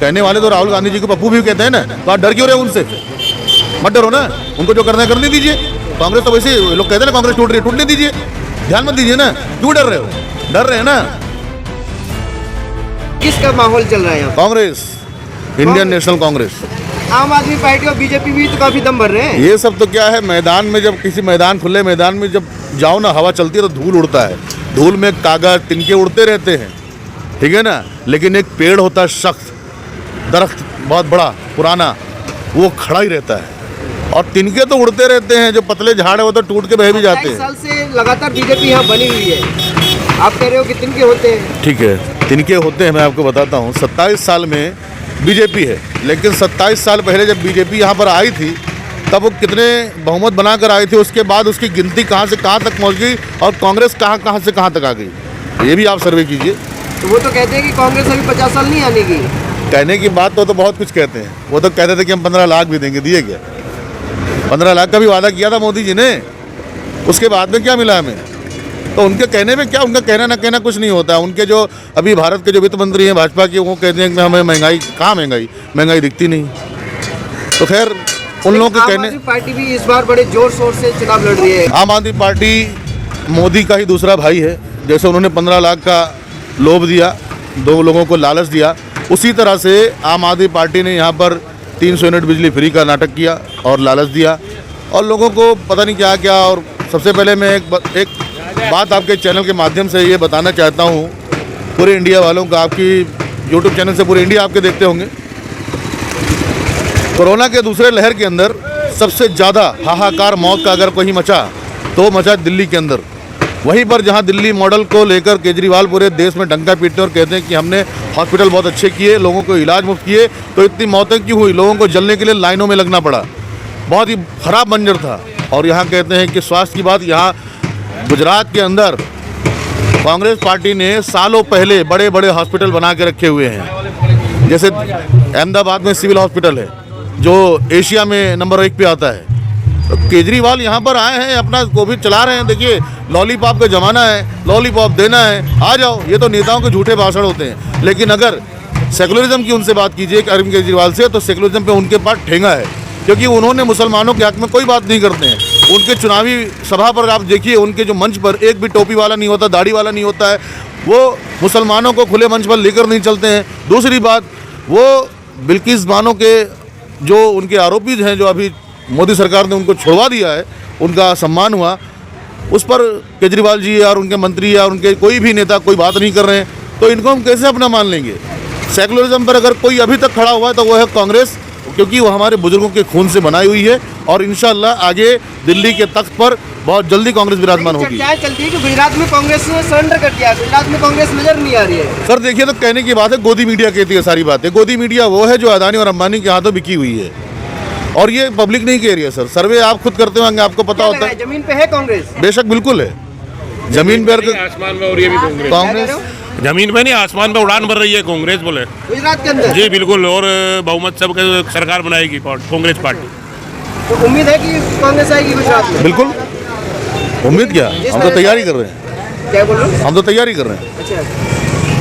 कहने वाले तो राहुल गांधी जी को पप्पू भी कहते हैं ना, तो आप डर क्यों रहे हो उनसे? मत डरो ना, उनको जो करना है करने दीजिए। कांग्रेस तो वैसे लोग कहते हैं ना कांग्रेस टूट रही है, टूटने दीजिए, ध्यान मत दीजिए ना, क्यों डर रहे हो? डर रहे हैं ना। किसका माहौल चल रहा है यहाँ? Congress, Indian national Congress. आम आदमी पार्टी और बीजेपी भी तो काफी दम भर रहे हैं। ये सब तो क्या है, मैदान में जब किसी मैदान खुले मैदान में जब जाओ ना, हवा चलती है तो धूल उड़ता है, धूल में कागज तिनके उड़ते रहते हैं, ठीक है ना। लेकिन एक पेड़ होता है सख्त, दरख्त बहुत बड़ा पुराना, वो खड़ा ही रहता है, और तिनके तो उड़ते रहते हैं। जो पतले झाड़ है वो तो टूट के बह भी जाते 27 हैं। साल से लगातार बीजेपी यहाँ बनी हुई है, आप कह रहे हो कि तिनके होते हैं। ठीक है, तिनके होते हैं, मैं आपको बताता हूँ। 27 साल में बीजेपी है, लेकिन 27 साल पहले जब बीजेपी यहाँ पर आई थी तब वो कितने बहुमत बनाकर आई थी, उसके बाद उसकी गिनती कहाँ से कहाँ तक पहुँच गई और कांग्रेस कहाँ से कहाँ तक आ गई, ये भी आप सर्वे कीजिए। तो वो तो कहते हैं कि कांग्रेस अभी 50 साल नहीं आने की। कहने की बात तो बहुत कुछ कहते हैं, वो तो कहते थे कि हम 15 लाख भी देंगे, दिए क्या? 15 लाख का भी वादा किया था मोदी जी ने, उसके बाद में क्या मिला हमें? तो उनके कहने में क्या, उनका कहना ना कहना कुछ नहीं होता। उनके जो अभी भारत के जो वित्त मंत्री हैं भाजपा के, वो कहते हैं कि हमें महंगाई, कहाँ महंगाई दिखती नहीं। तो खैर उन लोगों के कहने। आम आदमी पार्टी भी इस बार बड़े जोर शोर से चुनाव लड़ रही है। आम आदमी पार्टी मोदी का ही दूसरा भाई है। जैसे उन्होंने 15 लाख का लोभ दिया, 2 लोगों को लालच दिया, उसी तरह से आम आदमी पार्टी ने यहाँ पर 300 यूनिट बिजली फ्री का नाटक किया और लालच दिया और लोगों को पता नहीं क्या क्या। और सबसे पहले मैं एक बात आपके चैनल के माध्यम से ये बताना चाहता हूँ पूरे इंडिया वालों को, आपकी यूट्यूब चैनल से पूरे इंडिया आपके देखते होंगे। कोरोना के दूसरे लहर के अंदर सबसे ज़्यादा हाहाकार मौत का अगर कहीं मचा तो मचा दिल्ली के अंदर। वहीं पर जहां दिल्ली मॉडल को लेकर केजरीवाल पूरे देश में डंका पीटते और कहते हैं कि हमने हॉस्पिटल बहुत अच्छे किए, लोगों को इलाज मुफ्त किए, तो इतनी मौतें क्यों हुई? लोगों को जलने के लिए लाइनों में लगना पड़ा, बहुत ही ख़राब मंजर था। और यहाँ कहते हैं कि स्वास्थ्य की बात, यहाँ गुजरात के अंदर कांग्रेस पार्टी ने सालों पहले बड़े बड़े हॉस्पिटल बना के रखे हुए हैं। जैसे अहमदाबाद में सिविल हॉस्पिटल है जो एशिया में नंबर 1 पे आता है। तो केजरीवाल यहाँ पर आए हैं, अपना कोविड चला रहे हैं। देखिए लॉलीपॉप का ज़माना है, लॉलीपॉप देना है, आ जाओ। ये तो नेताओं के झूठे भाषण होते हैं। लेकिन अगर सेकुलरिज्म की उनसे बात कीजिए अरविंद केजरीवाल से, तो सेकुलरिज्म पे उनके पास ठेंगा है, क्योंकि उन्होंने मुसलमानों के हक में कोई बात नहीं करते हैं। उनके चुनावी सभा पर आप देखिए, उनके जो मंच पर एक भी टोपी वाला नहीं होता, दाढ़ी वाला नहीं होता है। वो मुसलमानों को खुले मंच पर लेकर नहीं चलते हैं। दूसरी बात, वो बिल्किस बानो के जो उनके आरोपी हैं, जो अभी मोदी सरकार ने उनको छोड़वा दिया है, उनका सम्मान हुआ, उस पर केजरीवाल जी और उनके मंत्री या उनके कोई भी नेता कोई बात नहीं कर रहे हैं। तो इनको हम कैसे अपना मान लेंगे? सेकुलरिज्म पर अगर कोई अभी तक खड़ा हुआ है तो वो है कांग्रेस, क्योंकि वो हमारे बुजुर्गों के खून से बनाई हुई है। और इंशाल्लाह आगे दिल्ली के तख्त पर बहुत जल्दी कांग्रेस विराजमान होगी। क्या चलती है कि गुजरात में कांग्रेस ने सरेंडर कर दिया, गुजरात में कांग्रेस नजर नहीं आ रही है। सर देखिए, तो कहने की बात है, गोदी मीडिया कहती है सारी बातें। गोदी मीडिया वो है जो अदानी और अंबानी के हाथों बिकी हुई है, और ये पब्लिक नहीं कह रही है। सर सर्वे आप खुद करते होंगे, आपको पता होता है। जमीन पे है कांग्रेस? बेशक बिल्कुल है, जमीन पर आसमान में, और ये भी कांग्रेस जमीन पे नहीं, आसमान पे उड़ान भर रही है कांग्रेस बोले गुजरात के अंदर। जी बिल्कुल, और बहुमत सब के सरकार बनाएगी कांग्रेस पार्टी। तो उम्मीद है कि कांग्रेस आएगी गुजरात में? बिल्कुल, उम्मीद क्या, हम तो तैयारी कर रहे हैं। क्या बोल रहे हो? हम तो तैयारी कर रहे हैं। अच्छा,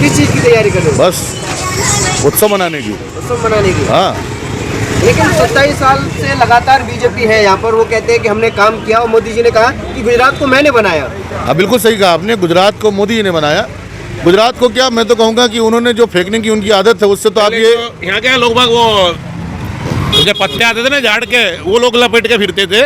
किस चीज़ की तैयारी कर रहे हो? बस उत्सव मनाने की। उत्सव मनाने की? हाँ, लेकिन 27 साल से लगातार बीजेपी है यहाँ पर, वो कहते हैं कि हमने काम किया, और मोदी जी ने कहा कि गुजरात को मैंने बनाया। हाँ बिल्कुल सही कहा आपने, गुजरात को मोदी जी ने बनाया। गुजरात को क्या, मैं तो कहूँगा कि उन्होंने जो फेंकने की उनकी आदत है, उससे तो आप ये यहाँ क्या लोग बाग वो जब पत्ते आते थे ना झाड़ के, वो लोग लपेट के फिरते थे।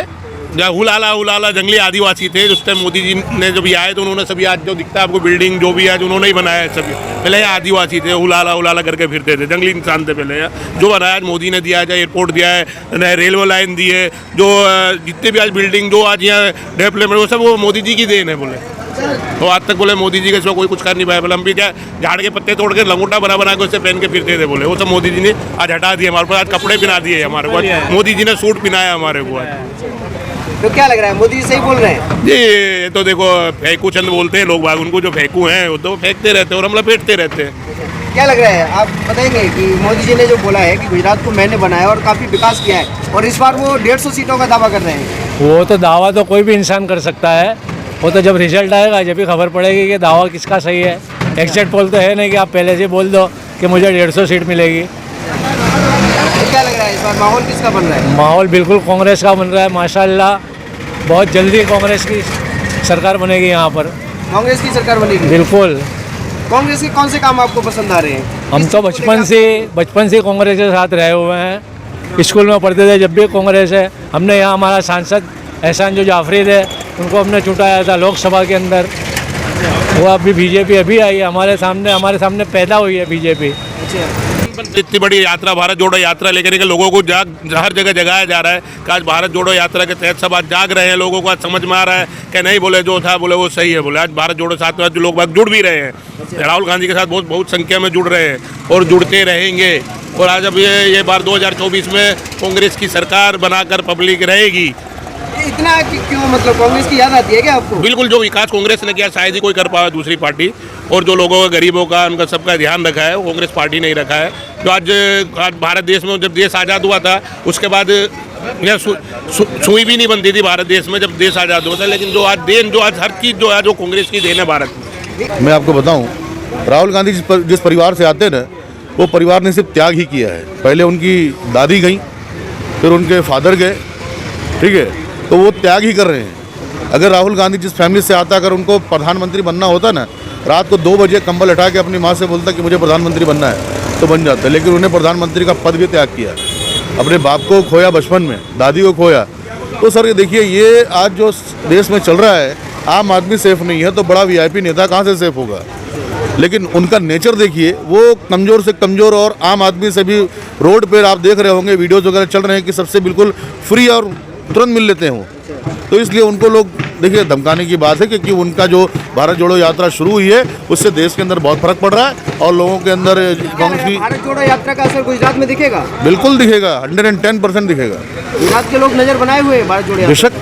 जब हुलाला जंगली आदिवासी थे, उस टाइम मोदी जी ने जब ये आए तो उन्होंने सभी, आज जो दिखता है आपको बिल्डिंग जो भी है, जो उन्होंने ही बनाया है सभी। पहले ये आदिवासी थे, हुलाला करके फिरते थे, जंगली इंसान थे पहले। जो बनाया आज मोदी ने दिया है, चाहे एयरपोर्ट दिया है, रेलवे लाइन दी है, जो जितने भी आज बिल्डिंग जो आज यहाँ डेवलपमेंट, वो सब वो मोदी जी की देन है बोले। तो आज तक बोले मोदी जी के सिवा कोई कुछ कर नहीं पाया। बोले हम भी क्या झाड़ के पत्ते तोड़ के लंगोटा बना के उससे पहन के फिरते थे बोले, वो सब मोदी जी ने आज हटा दिए हमारे को। आज कपड़े पहना दिए हमारे को, मोदी जी ने सूट पहनाया हमारे को आज। तो क्या लग रहा है, मोदी जी सही बोल रहे हैं? जी ये तो देखो, फेंकू चंद बोलते हैं लोग बाग, उनको जो फेंकू हैं वो तो फेंकते रहते हैं और हम लपेटते रहते हैं। क्या लग रहा है, आप बताएंगे कि मोदी जी ने जो बोला है कि गुजरात को मैंने बनाया और काफ़ी विकास किया है, और इस बार वो 150 सीटों का दावा कर रहे हैं? वो तो दावा तो कोई भी इंसान कर सकता है, वो तो जब रिजल्ट आएगा जब भी खबर पड़ेगी कि दावा किसका सही है। एग्जैक्ट पोल तो है नहीं कि आप पहले से बोल दो कि मुझे 150 सीट मिलेगी। तो क्या लग रहा है इस बार माहौल किसका बन रहा है? माहौल बिल्कुल कांग्रेस का बन रहा है माशाल्लाह। बहुत जल्दी कांग्रेस की सरकार बनेगी यहाँ पर। कांग्रेस की सरकार बनेगी? बिल्कुल। कांग्रेस के कौन से काम आपको पसंद आ रहे हैं? हम तो बचपन से कांग्रेस के साथ रहे हुए हैं। स्कूल में पढ़ते थे जब भी कांग्रेस है। हमने यहाँ हमारा सांसद एहसान जो जाफरी थे उनको हमने चुटाया था लोकसभा के अंदर। वो अभी बीजेपी अभी आई है हमारे सामने पैदा हुई है बीजेपी। इतनी बड़ी यात्रा भारत जोड़ो यात्रा लेकर के लोगों को हर जगह जगाया जा रहा है कि आज भारत जोड़ो यात्रा के तहत सब आज जाग रहे हैं। लोगों को आज समझ में आ रहा है कि नहीं बोले जो था बोले वो सही है। बोले आज भारत जोड़ो साथ में जो लोग बाग जुड़ भी रहे हैं। राहुल गांधी के साथ बहुत संख्या में जुड़ रहे हैं और जुड़ते रहेंगे। और आज अब ये बार 2024 में कांग्रेस की सरकार बनाकर पब्लिक रहेगी। इतना क्यों, मतलब कांग्रेस की याद आती है क्या आपको? बिल्कुल, जो विकास कांग्रेस ने किया शायद ही कोई कर पाया दूसरी पार्टी। और जो लोगों का गरीबों का उनका सबका ध्यान रखा है वो कांग्रेस पार्टी नहीं रखा है। जो आज भारत देश में जब देश आज़ाद हुआ था उसके बाद यह सुई भी नहीं बनती थी भारत देश में जब देश आज़ाद हुआ था। लेकिन जो आज हर चीज़ जो है जो कांग्रेस की देन है भारत में। मैं आपको बताऊं, राहुल गांधी जिस परिवार से आते हैं ना, वो परिवार ने सिर्फ त्याग ही किया है। पहले उनकी दादी गई, फिर उनके फादर गए, ठीक है, तो वो त्याग ही कर रहे हैं। अगर राहुल गांधी जिस फैमिली से आता, अगर उनको प्रधानमंत्री बनना होता ना, रात को 2 बजे कंबल हटा के अपनी माँ से बोलता कि मुझे प्रधानमंत्री बनना है तो बन जाता। लेकिन उन्हें प्रधानमंत्री का पद भी त्याग किया। अपने बाप को खोया बचपन में, दादी को खोया। तो सर ये देखिए, ये आज जो देश में चल रहा है, आम आदमी सेफ नहीं है तो बड़ा वीआईपी नेता कहाँ से सेफ होगा। लेकिन उनका नेचर देखिए, वो कमज़ोर से कमज़ोर और आम आदमी से भी रोड पर आप देख रहे होंगे वीडियोज़ वगैरह चल रहे हैं कि सबसे बिल्कुल फ्री और तुरंत मिल लेते हैं वो। तो इसलिए उनको लोग देखिए धमकाने की बात है क्योंकि उनका जो भारत जोड़ो यात्रा शुरू हुई है उससे देश के अंदर बहुत फर्क पड़ रहा है और लोगों के अंदर कांग्रेस की भारत जोड़ो यात्रा का असर गुजरात में दिखेगा? बिल्कुल दिखेगा, 110% दिखेगा। गुजरात के लोग नजर बनाए हुए हैं भारत जोड़ो यात्रा। बेशक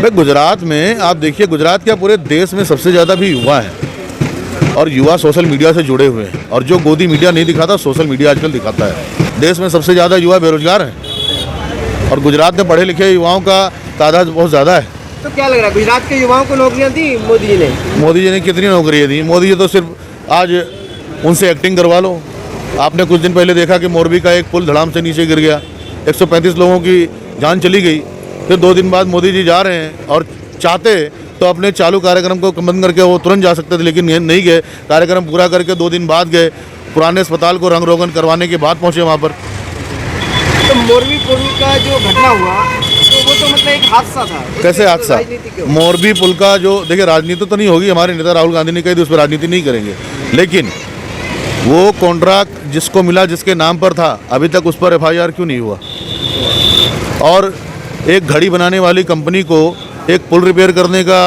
भाई, गुजरात में आप देखिए, गुजरात क्या पूरे देश में सबसे ज़्यादा भी युवा हैं और युवा सोशल मीडिया से जुड़े हुए हैं। और जो गोदी मीडिया नहीं दिखाता, सोशल मीडिया आजकल दिखाता है। देश में सबसे ज़्यादा युवा बेरोजगार हैं और गुजरात में पढ़े लिखे युवाओं का तादाद बहुत ज़्यादा है। तो क्या लग रहा है, गुजरात के युवाओं को नौकरियां दी मोदी जी ने? मोदी जी ने कितनी नौकरियाँ दी? मोदी जी तो सिर्फ आज उनसे एक्टिंग करवा लो। आपने कुछ दिन पहले देखा कि मोरबी का एक पुल धड़ाम से नीचे गिर गया, 135 लोगों की जान चली गई। फिर 2 दिन बाद मोदी जी जा रहे हैं और चाहते तो अपने चालू कार्यक्रम को बंद करके वो तुरंत जा सकते थे, लेकिन नहीं गए। कार्यक्रम पूरा करके 2 दिन बाद गए, पुराने अस्पताल को रंग रोगन करवाने के बाद पहुँचे वहाँ पर। तो मोरबी पुल का जो घटना हुआ तो वो तो मतलब एक हादसा था। कैसे हादसा? राजनीति क्यों? मोरबी पुल का जो देखिए, राजनीति तो नहीं होगी, हमारे नेता राहुल गांधी ने कही थी उस पर राजनीति नहीं करेंगे। लेकिन वो कॉन्ट्रैक्ट जिसको मिला, जिसके नाम पर था, अभी तक उस पर FIR क्यों नहीं हुआ? और एक घड़ी बनाने वाली कंपनी को एक पुल रिपेयर करने का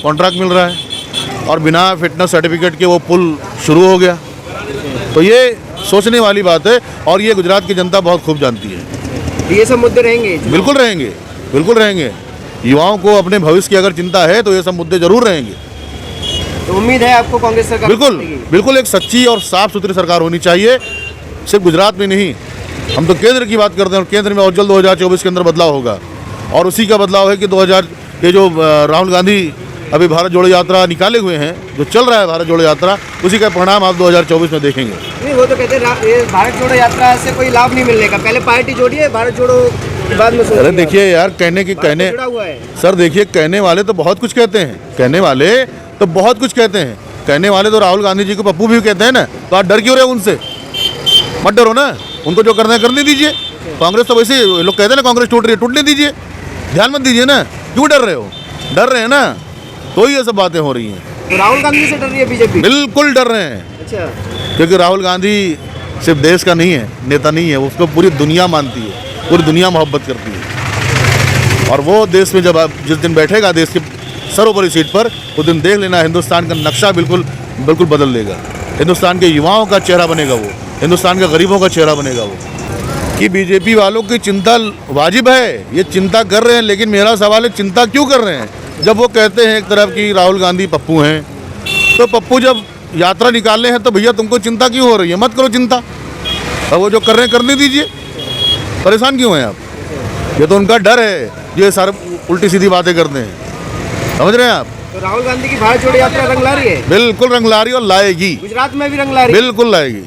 कॉन्ट्रैक्ट मिल रहा है और बिना फिटनेस सर्टिफिकेट के वो पुल शुरू हो गया। तो ये सोचने वाली बात है और ये गुजरात की जनता बहुत खूब जानती है। ये सब मुद्दे रहेंगे? बिल्कुल रहेंगे, बिल्कुल रहेंगे। युवाओं को अपने भविष्य की अगर चिंता है तो ये सब मुद्दे जरूर रहेंगे। तो उम्मीद है आपको कांग्रेस सरकार बिल्कुल बनेगी? बिल्कुल, एक सच्ची और साफ सुथरी सरकार होनी चाहिए। सिर्फ गुजरात में नहीं, हम तो केंद्र की बात करते हैं और केंद्र में और जल्द 2024 के अंदर बदलाव होगा। और उसी का बदलाव है कि 2000 ये जो राहुल गांधी अभी भारत जोड़ो यात्रा निकाले हुए हैं, जो चल रहा है भारत जोड़ो यात्रा, उसी का परिणाम आप 2024 में देखेंगे। नहीं, वो तो कहते हैं ये भारत जोड़ो यात्रा से कोई लाभ नहीं मिलने का, पहले पार्टी जोड़िए, भारत जोड़ो के बाद में सोचिए। अरे देखिए यार, कहने जुड़ा हुआ है। सर देखिए, कहने वाले तो बहुत कुछ कहते हैं, कहने वाले तो बहुत कुछ कहते हैं। कहने वाले तो राहुल गांधी जी को पप्पू भी कहते हैं ना, तो आप डर क्यों रहे उनसे? मत डरो ना, उनको जो करना है करने दीजिए। कांग्रेस तो वैसे लोग कहते हैं ना कांग्रेस टूट रही है, टूटने दीजिए, ध्यान मत दीजिए ना। क्यों डर रहे हो? डर रहे हैं ना, तो ये सब बातें हो रही हैं। तो राहुल गांधी से डर रही है बीजेपी? बिल्कुल डर रहे हैं। अच्छा, क्योंकि राहुल गांधी सिर्फ देश का नहीं है, नेता नहीं है, उसको पूरी दुनिया मानती है, पूरी दुनिया मोहब्बत करती है। और वो देश में जब जिस दिन बैठेगा देश की सर्वोपरि सीट पर, उस दिन देख लेना हिंदुस्तान का नक्शा बिल्कुल बिल्कुल बदल देगा। हिंदुस्तान के युवाओं का चेहरा बनेगा वो, हिंदुस्तान के गरीबों का चेहरा बनेगा वो। कि बीजेपी वालों की चिंता वाजिब है, ये चिंता कर रहे हैं, लेकिन मेरा सवाल है चिंता क्यों कर रहे हैं? जब वो कहते हैं एक तरफ कि राहुल गांधी पप्पू हैं, तो पप्पू जब यात्रा निकालने हैं तो भैया तुमको चिंता क्यों हो रही है? मत करो चिंता, अब वो जो कर रहे हैं करने दीजिए। परेशान क्यों हैं आप? ये तो उनका डर है, ये सारे उल्टी सीधी बातें करते हैं, समझ रहे हैं आप? तो राहुल गांधी की भारत जोड़ो यात्रा रंग ला रही है? बिल्कुल रंग ला रही है और लाएगी, गुजरात में भी रंग ला रही है? बिल्कुल लाएगी।